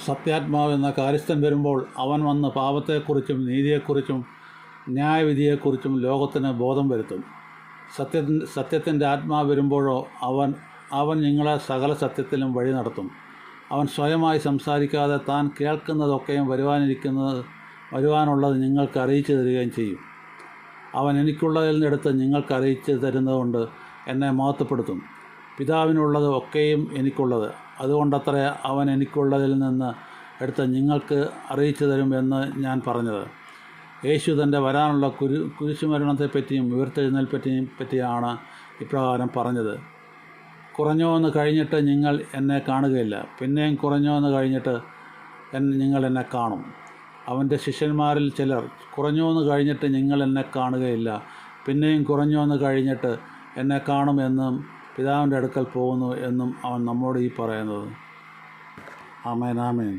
സത്യാത്മാവെന്ന കാര്യസ്ഥൻ വരുമ്പോൾ അവൻ വന്ന് പാപത്തെക്കുറിച്ചും നീതിയെക്കുറിച്ചും ന്യായവിധിയെക്കുറിച്ചും ലോകത്തിന് ബോധം വരുത്തും. സത്യത്തിൻ്റെ ആത്മാവ് വരുമ്പോഴോ അവൻ നിങ്ങളെ സകല സത്യത്തിലും വഴി നടത്തും. അവൻ സ്വയമായി സംസാരിക്കാതെ താൻ കേൾക്കുന്നതൊക്കെയും വരുവാനുള്ളത് നിങ്ങൾക്ക് അറിയിച്ചു തരികയും ചെയ്യും. അവൻ എനിക്കുള്ളതിൽ നിന്നെടുത്ത് നിങ്ങൾക്ക് അറിയിച്ചു തരുന്നതുകൊണ്ട് എന്നെ മഹത്വപ്പെടുത്തും. പിതാവിനുള്ളത് ഒക്കെയും എനിക്കുള്ളത്. അതുകൊണ്ടത്രേ അവൻ എനിക്കുള്ളതിൽ നിന്ന് എടുത്ത് നിങ്ങൾക്ക് അറിയിച്ചു തരും എന്ന് ഞാൻ പറഞ്ഞത്. യേശു തൻ്റെ വരാനുള്ള കുരിശുമരണത്തെപ്പറ്റിയും ഉയർത്തെഴുന്നേൽപ്പിനെപ്പറ്റിയാണ് ഇപ്രകാരം പറഞ്ഞത്: കുറഞ്ഞോന്ന് കഴിഞ്ഞിട്ട് നിങ്ങൾ എന്നെ കാണുകയില്ല, പിന്നെയും കുറഞ്ഞോന്ന് കഴിഞ്ഞിട്ട് നിങ്ങൾ എന്നെ കാണും. അവൻ്റെ ശിഷ്യന്മാരിൽ ചിലർ, കുറഞ്ഞോന്ന് കഴിഞ്ഞിട്ട് നിങ്ങൾ എന്നെ കാണുകയില്ല, പിന്നെയും കുറഞ്ഞോന്ന് കഴിഞ്ഞിട്ട് എന്നെ കാണും എന്നും പിതാവിൻ്റെ അടുക്കൽ പോകുന്നു എന്നും അവൻ നമ്മോട് ഈ പറയുന്നത്. ആമേൻ, ആമേൻ.